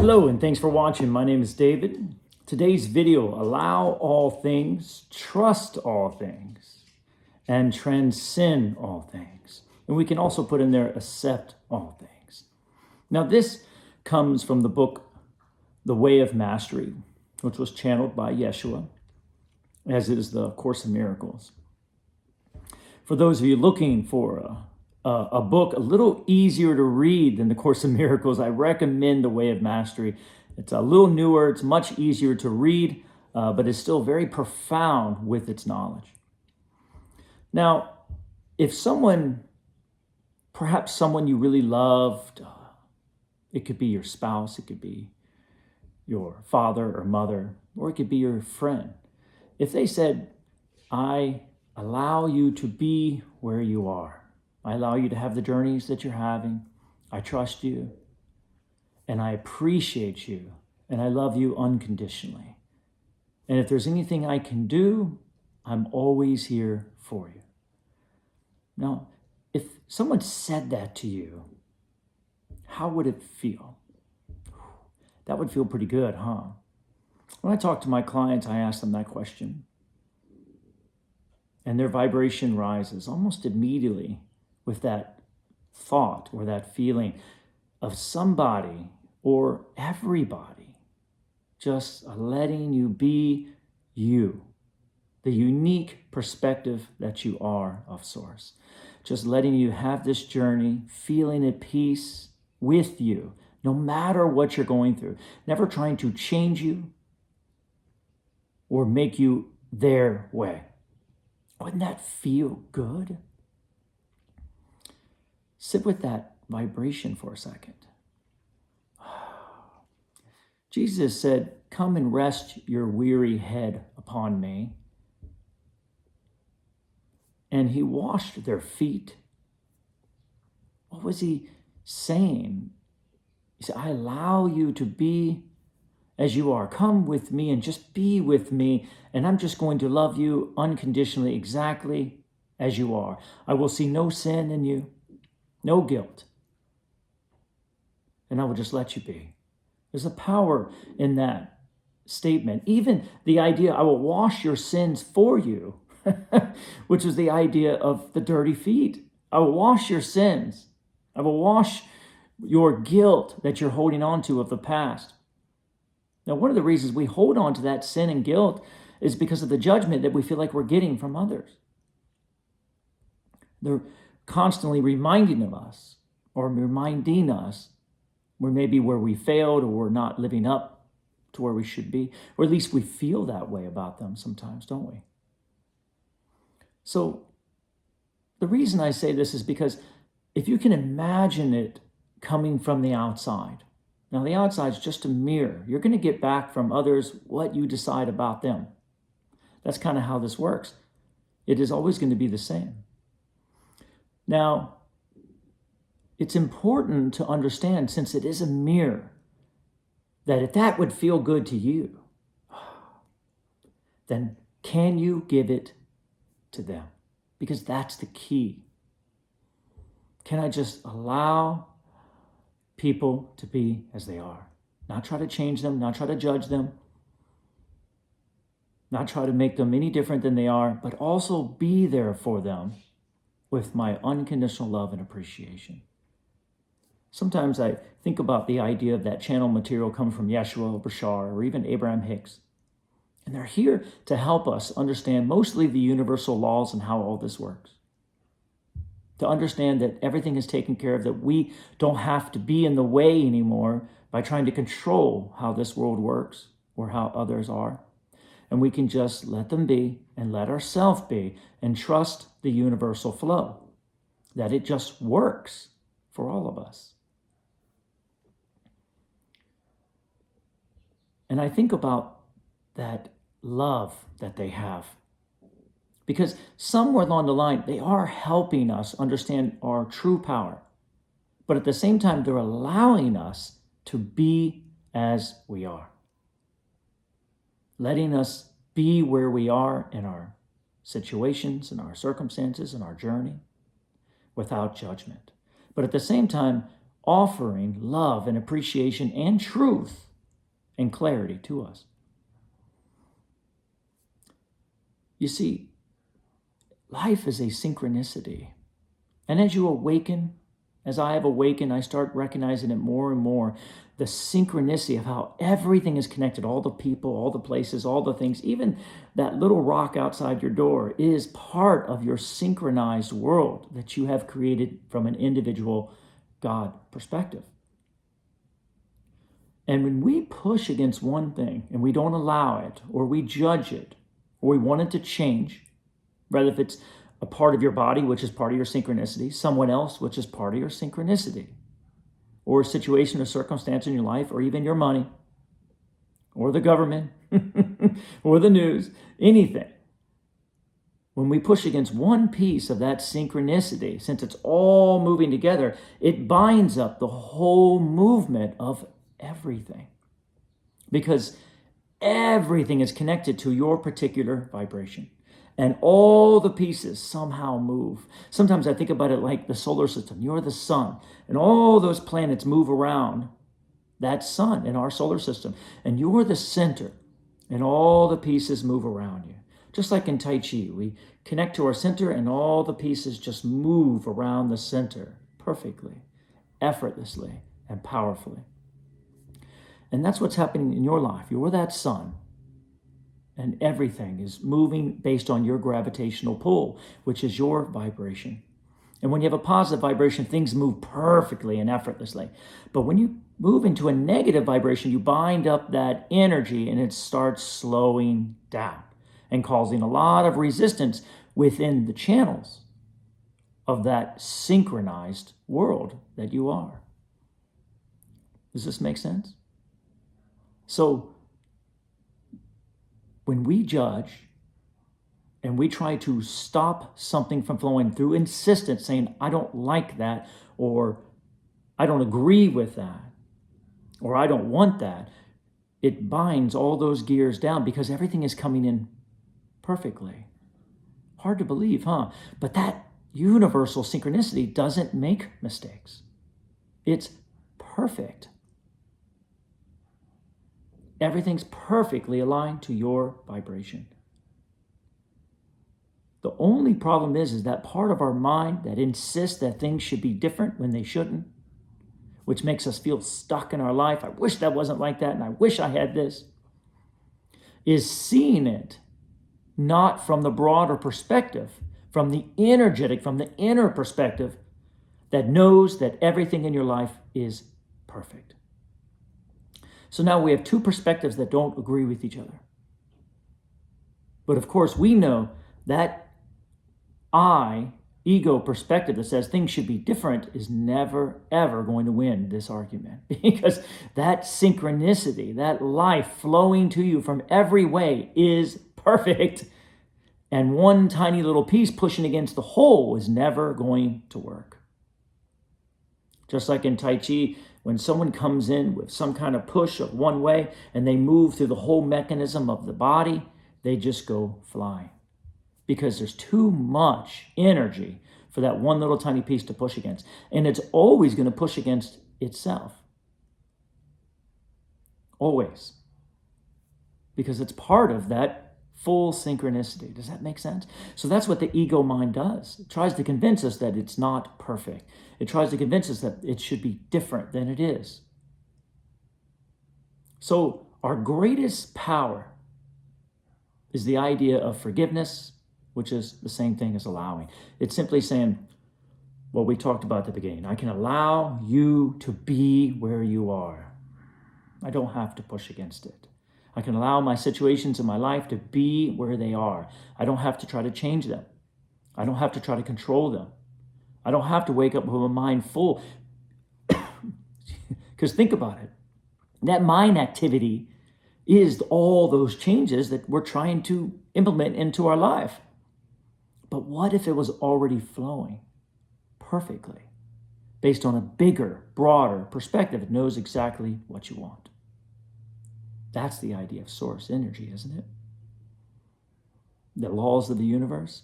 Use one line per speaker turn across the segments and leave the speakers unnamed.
Hello and thanks for watching. My name is David. Today's video, allow all things, trust all things, and transcend all things. And we can also put in there, accept all things. Now this comes from the book, The Way of Mastery, which was channeled by Yeshua, as is the Course in Miracles. For those of you looking for a book a little easier to read than the Course in Miracles, I recommend The Way of Mastery. It's a little newer, it's much easier to read, but it's still very profound with its knowledge. Now, if perhaps someone you really loved, it could be your spouse, it could be your father or mother, or it could be your friend. If they said, I allow you to be where you are, I allow you to have the journeys that you're having, I trust you, and I appreciate you, and I love you unconditionally. And if there's anything I can do, I'm always here for you. Now, if someone said that to you, how would it feel? That would feel pretty good, huh? When I talk to my clients, I ask them that question. And their vibration rises almost immediately with that thought or that feeling of somebody or everybody just letting you be you, the unique perspective that you are of Source. Just letting you have this journey, feeling at peace with you, no matter what you're going through, never trying to change you or make you their way. Wouldn't that feel good? Sit with that vibration for a second. Jesus said, come and rest your weary head upon me. And he washed their feet. What was he saying? He said, I allow you to be as you are. Come with me and just be with me. And I'm just going to love you unconditionally, exactly as you are. I will see no sin in you, no guilt. And I will just let you be. There's a power in that statement. Even the idea, I will wash your sins for you, which is the idea of the dirty feet. I will wash your sins. I will wash your guilt that you're holding on to of the past. Now, one of the reasons we hold on to that sin and guilt is because of the judgment that we feel like we're getting from others. They're constantly reminding us where we failed or we're not living up to where we should be, or at least we feel that way about them sometimes, don't we? So the reason I say this is because if you can imagine it coming from the outside, now the outside is just a mirror. You're going to get back from others what you decide about them. That's kind of how this works. It is always going to be the same. Now, it's important to understand, since it is a mirror, that if that would feel good to you, then can you give it to them? Because that's the key. Can I just allow people to be as they are? Not try to change them, not try to judge them, not try to make them any different than they are, but also be there for them with my unconditional love and appreciation. Sometimes I think about the idea of that channel material coming from Yeshua, Bashar, or even Abraham Hicks. And they're here to help us understand mostly the universal laws and how all this works. To understand that everything is taken care of, that we don't have to be in the way anymore by trying to control how this world works or how others are. And we can just let them be and let ourselves be and trust the universal flow, that it just works for all of us. And I think about that love that they have, because somewhere along the line, they are helping us understand our true power. But at the same time, they're allowing us to be as we are, letting us be where we are in our situations, in our circumstances, in our journey, without judgment. But at the same time, offering love and appreciation and truth and clarity to us. You see, life is a synchronicity. And as you awaken, as I have awakened, I start recognizing it more and more, the synchronicity of how everything is connected, all the people, all the places, all the things, even that little rock outside your door is part of your synchronized world that you have created from an individual God perspective. And when we push against one thing and we don't allow it, or we judge it, or we want it to change, rather if it's a part of your body, which is part of your synchronicity, someone else, which is part of your synchronicity, or a situation or circumstance in your life, or even your money, or the government, or the news, anything. When we push against one piece of that synchronicity, since it's all moving together, it binds up the whole movement of everything. Because everything is connected to your particular vibration. And all the pieces somehow move. Sometimes I think about it like the solar system. You're the sun, and all those planets move around that sun in our solar system. And you're the center, and all the pieces move around you. Just like in Tai Chi, we connect to our center, and all the pieces just move around the center perfectly, effortlessly, and powerfully. And that's what's happening in your life. You're that sun. And everything is moving based on your gravitational pull, which is your vibration. And when you have a positive vibration, things move perfectly and effortlessly. But when you move into a negative vibration, you bind up that energy and it starts slowing down and causing a lot of resistance within the channels of that synchronized world that you are. Does this make sense? So, when we judge and we try to stop something from flowing through insistence, saying, I don't like that, or I don't agree with that, or I don't want that, it binds all those gears down because everything is coming in perfectly. Hard to believe, huh? But that universal synchronicity doesn't make mistakes. It's perfect. Everything's perfectly aligned to your vibration. The only problem is that part of our mind that insists that things should be different when they shouldn't, which makes us feel stuck in our life. I wish that wasn't like that, and I wish I had this, is seeing it not from the broader perspective, from the energetic, from the inner perspective that knows that everything in your life is perfect. So now we have two perspectives that don't agree with each other. But of course, we know that ego perspective that says things should be different is never, ever going to win this argument. Because that synchronicity, that life flowing to you from every way is perfect. And one tiny little piece pushing against the whole is never going to work. Just like in Tai Chi, when someone comes in with some kind of push of one way and they move through the whole mechanism of the body, they just go flying. Because there's too much energy for that one little tiny piece to push against. And it's always going to push against itself. Always. Because it's part of that full synchronicity. Does that make sense? So that's what the ego mind does. It tries to convince us that it's not perfect. It tries to convince us that it should be different than it is. So our greatest power is the idea of forgiveness, which is the same thing as allowing. It's simply saying what we talked about at the beginning. I can allow you to be where you are. I don't have to push against it. I can allow my situations in my life to be where they are. I don't have to try to change them. I don't have to try to control them. I don't have to wake up with a mind full. Because think about it. That mind activity is all those changes that we're trying to implement into our life. But what if it was already flowing perfectly based on a bigger, broader perspective? It knows exactly what you want. That's the idea of source energy, isn't it? The laws of the universe.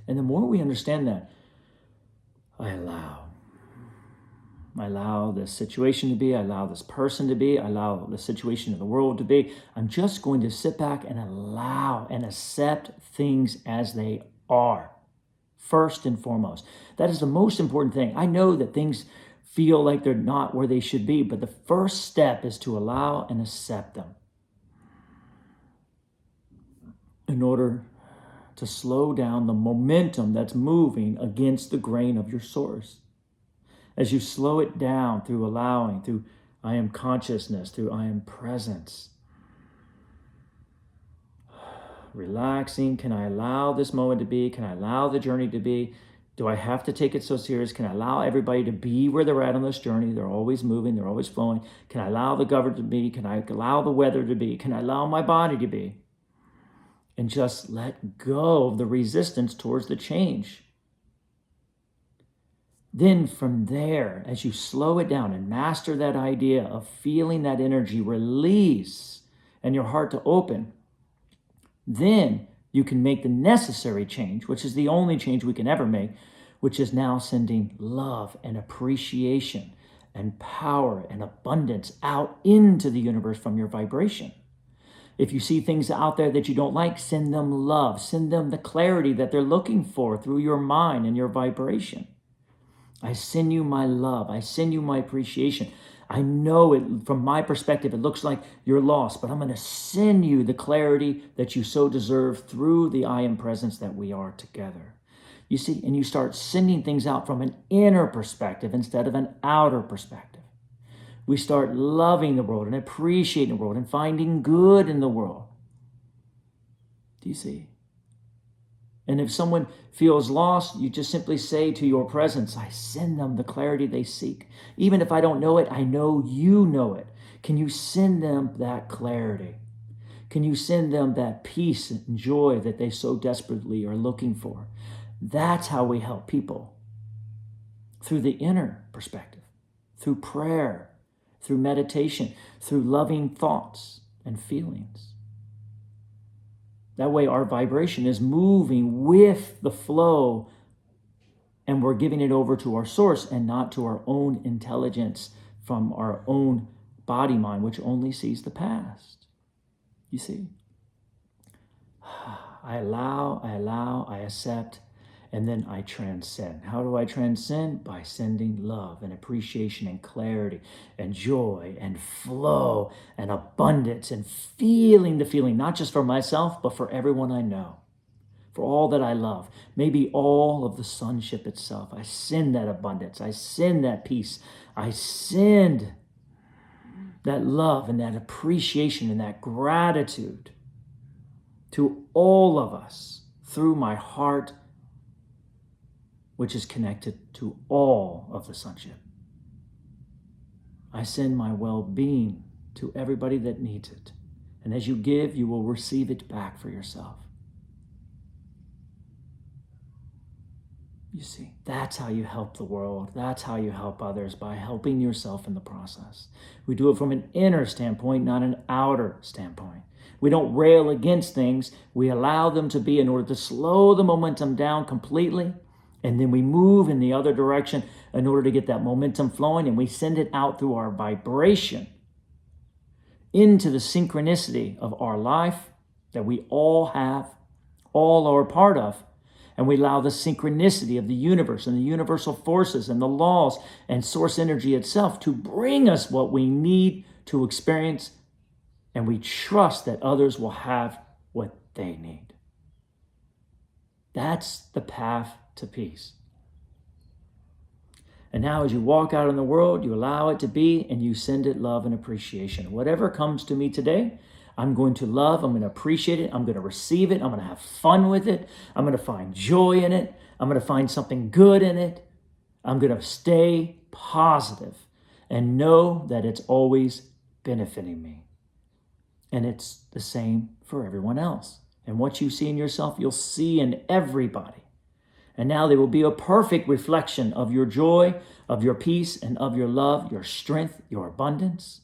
And the more we understand that, I allow. I allow this situation to be. I allow this person to be. I allow the situation of the world to be. I'm just going to sit back and allow and accept things as they are, first and foremost. That is the most important thing. I know that things feel like they're not where they should be, but the first step is to allow and accept them in order to slow down the momentum that's moving against the grain of your source. As you slow it down through allowing, through I am consciousness, through I am presence. Relaxing, can I allow this moment to be? Can I allow the journey to be? Do I have to take it so serious? Can I allow everybody to be where they're at on this journey? They're always moving, they're always flowing. Can I allow the government to be? Can I allow the weather to be? Can I allow my body to be? And just let go of the resistance towards the change. Then from there, as you slow it down and master that idea of feeling that energy release and your heart to open, then you can make the necessary change, which is the only change we can ever make, which is now sending love and appreciation and power and abundance out into the universe from your vibration. If you see things out there that you don't like, send them love. Send them the clarity that they're looking for through your mind and your vibration. I send you my love. I send you my appreciation. I know it from my perspective, it looks like you're lost, but I'm going to send you the clarity that you so deserve through the I am presence that we are together. You see, and you start sending things out from an inner perspective instead of an outer perspective. We start loving the world and appreciating the world and finding good in the world. Do you see? And if someone feels lost, you just simply say to your presence, I send them the clarity they seek. Even if I don't know it, I know you know it. Can you send them that clarity? Can you send them that peace and joy that they so desperately are looking for? That's how we help people. Through the inner perspective, through prayer, through meditation, through loving thoughts and feelings. That way our vibration is moving with the flow and we're giving it over to our source and not to our own intelligence from our own body mind, which only sees the past. You see? I allow, I accept, and then I transcend. How do I transcend? By sending love and appreciation and clarity and joy and flow and abundance and feeling the feeling, not just for myself, but for everyone I know, for all that I love, maybe all of the sonship itself. I send that abundance. I send that peace. I send that love and that appreciation and that gratitude to all of us through my heart, which is connected to all of the sonship. I send my well-being to everybody that needs it. And as you give, you will receive it back for yourself. You see, that's how you help the world. That's how you help others, by helping yourself in the process. We do it from an inner standpoint, not an outer standpoint. We don't rail against things. We allow them to be in order to slow the momentum down completely. And then we move in the other direction in order to get that momentum flowing, and we send it out through our vibration into the synchronicity of our life that we all have, all are a part of. And we allow the synchronicity of the universe and the universal forces and the laws and source energy itself to bring us what we need to experience. And we trust that others will have what they need. That's the path to peace. And now as you walk out in the world, you allow it to be and you send it love and appreciation. Whatever comes to me today, I'm going to love, I'm going to appreciate it, I'm going to receive it, I'm going to have fun with it, I'm going to find joy in it, I'm going to find something good in it. I'm going to stay positive and know that it's always benefiting me. And it's the same for everyone else. And what you see in yourself, you'll see in everybody. And now they will be a perfect reflection of your joy, of your peace, and of your love, your strength, your abundance.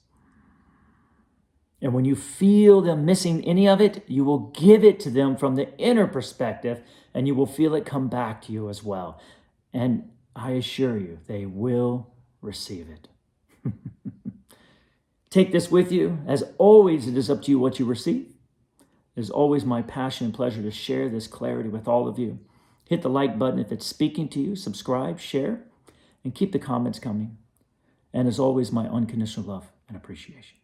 And when you feel them missing any of it, you will give it to them from the inner perspective, and you will feel it come back to you as well. And I assure you, they will receive it. Take this with you. As always, it is up to you what you receive. It is always my passion and pleasure to share this clarity with all of you. Hit the like button if it's speaking to you, subscribe, share, and keep the comments coming. And as always, my unconditional love and appreciation.